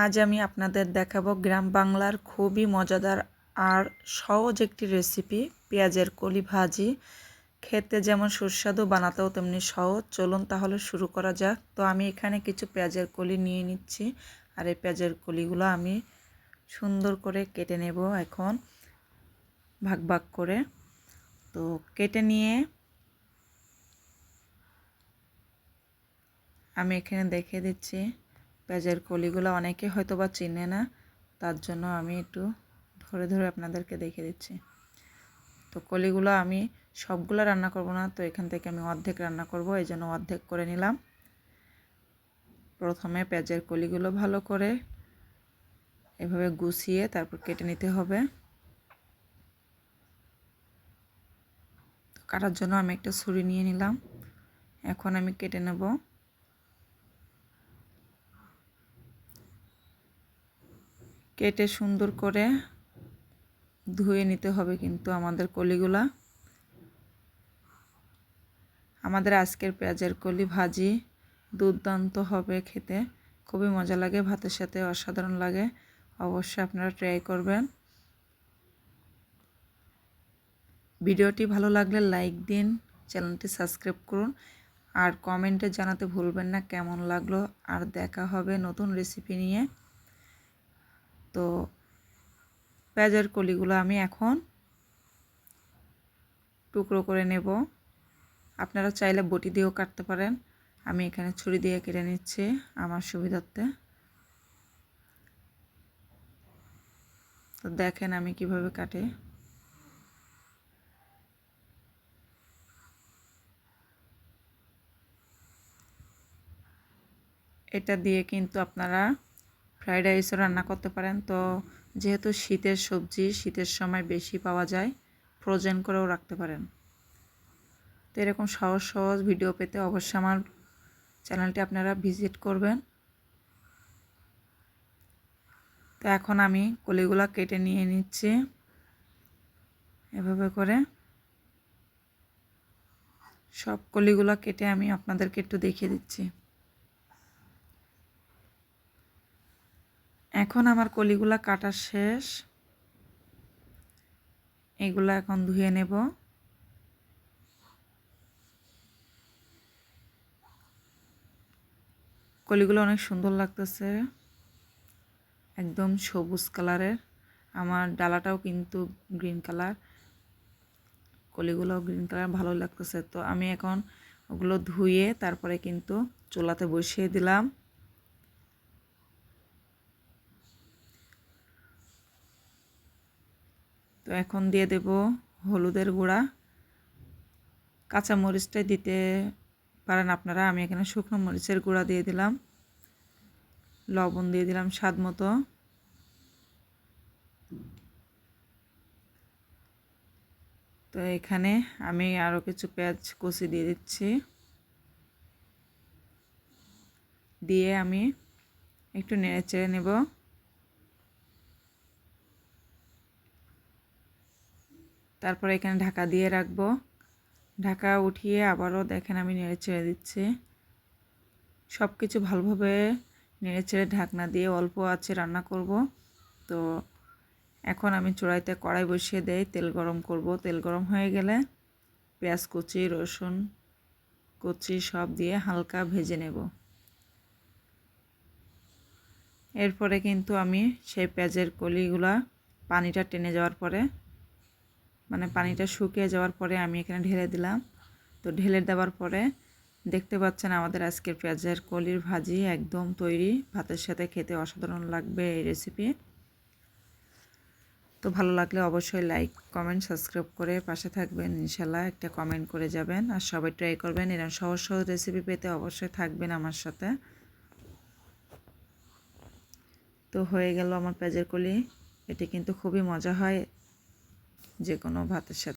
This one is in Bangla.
আজ আমি আপনাদের দেখাবো গ্রাম বাংলার খুবই মজাদার আর সহজ একটি রেসিপি পেঁয়াজের কলি ভাজি। খেতে যেমন সুস্বাদু, বানাতেও তেমনি সহজ। চলুন তাহলে শুরু করা যাক। তো আমি এখানে কিছু পেঁয়াজের কলি নিয়ে নিচ্ছি, আর এই পেঁয়াজের কলিগুলো আমি সুন্দর করে কেটে নেব এখন ভাগ ভাগ করে। তো কেটে নিয়ে আমি এখানে দেখিয়ে দিচ্ছি। পেঁয়াজের কলিগুলো অনেকে হয়তো বা চিনে না, তার জন্য আমি একটু ধরে ধরে আপনাদেরকে দেখিয়ে দিচ্ছি। তো কলিগুলো আমি সবগুলো রান্না করব না, তো এখান থেকে আমি অর্ধেক রান্না করব, এই জন্য অর্ধেক করে নিলাম। প্রথমে পেঁয়াজের কলিগুলো ভালো করে এভাবে গুছিয়ে তারপর কেটে নিতে হবে। তো কাটার জন্য আমি একটা ছুরি নিয়ে নিলাম, এখন আমি কেটে নেব। কেটে সুন্দর করে ধুয়ে নিতে হবে কিন্তু আমাদের কলিগুলা। আমাদের আজকের পেঁয়াজের কলি ভাজি দুর্দান্ত হবে খেতে, খুবই মজা লাগে, ভাতের সাথে অসাধারণ লাগে। অবশ্যই আপনারা ট্রাই করবেন। ভিডিওটি ভালো লাগলে লাইক দিন, চ্যানেলটি সাবস্ক্রাইব করুন, আর কমেন্টে জানাতে ভুলবেন না কেমন লাগলো। আর দেখা হবে নতুন রেসিপি নিয়ে। তো পেঁয়াজের কলিগুলো আমি এখন টুকরো করে নেব। আপনারা চাইলে বটি দিয়েও কাটতে পারেন, আমি এখানে ছুরি দিয়ে কেটে নিচ্ছি আমার সুবিধার্থে। তো দেখেন আমি কিভাবে কাটে। এটা দিয়ে কিন্তু আপনারা ফ্রাইড রাইসও রান্না করতে পারেন। তো যেহেতু শীতের সবজি, শীতের সময় বেশি পাওয়া যায়, ফ্রোজেন করেও রাখতে পারেন। তো এরকম সহজ সহজ ভিডিও পেতে অবশ্যই আমার চ্যানেলটি আপনারা ভিজিট করবেন। তো এখন আমি কলিগুলো কেটে নিয়ে নিচ্ছি এভাবে করে। সব কলিগুলো কেটে আমি আপনাদেরকে একটু দেখিয়ে দিচ্ছি। এখন আমার কলিগুলো কাটা শেষ, এগুলো এখন ধুয়ে নেব। কলিগুলো অনেক সুন্দর লাগতেছে, একদম সবুজ কালারের। আমার ডালাটাও কিন্তু গ্রিন কালার, কলিগুলোও গ্রিন কালার, ভালো লাগতেছে। তো আমি এখন ওগুলো ধুয়ে তারপরে কিন্তু চুলাতে বসিয়ে দিলাম। তো এখন দিয়ে দেব হলুদের গুঁড়া, কাঁচা মরিচটাই দিতে পারেন আপনারা, আমি এখানে শুকনো মরিচের গুঁড়া দিয়ে দিলাম। লবণ দিয়ে দিলাম স্বাদ মতো। তো এখানে আমি আরও কিছু পেঁয়াজ কুচি দিয়ে দিচ্ছি, দিয়ে আমি একটু নেড়ে চেড়ে নেব। তারপর এখানে ঢাকা দিয়ে রাখবো। ঢাকা উঠিয়ে আবারও দেখেন আমি নেড়ে চেড়ে দিচ্ছি। সব কিছু ভালোভাবে নেড়ে চেড়ে ঢাকনা দিয়ে অল্প আঁচে রান্না করব। তো এখন আমি চুলাইতে কড়াই বসিয়ে দেই, তেল গরম করব। তেল গরম হয়ে গেলে পেঁয়াজ কুচি, রসুন কুচি সব দিয়ে হালকা ভেজে নেব। এরপরে কিন্তু আমি সেই পেঁয়াজের কলিগুলা পানিটা টেনে যাওয়ার পরে, মানে পানিটা শুকিয়ে যাওয়ার পরে আমি এখানে ঢেলে দিলাম। তো ঢেলে দেওয়ার পরে দেখতে পাচ্ছেন আমাদের আজকের পেঁয়াজের কলির ভাজি একদম তৈরি। ভাতের সাথে খেতে অসাধারণ লাগবে এই রেসিপি। তো ভালো লাগলে অবশ্যই লাইক, কমেন্ট, সাবস্ক্রাইব করে পাশে থাকবেন। ইনশাল্লাহ একটা কমেন্ট করে যাবেন, আর সবাই ট্রাই করবেন। এরকম সহজ সহজ রেসিপি পেতে অবশ্যই থাকবেন আমার সাথে। তো হয়ে গেল আমার পেঁয়াজের কলি। এটি কিন্তু খুবই মজা হয় যে কোনো ভাতের সাথে।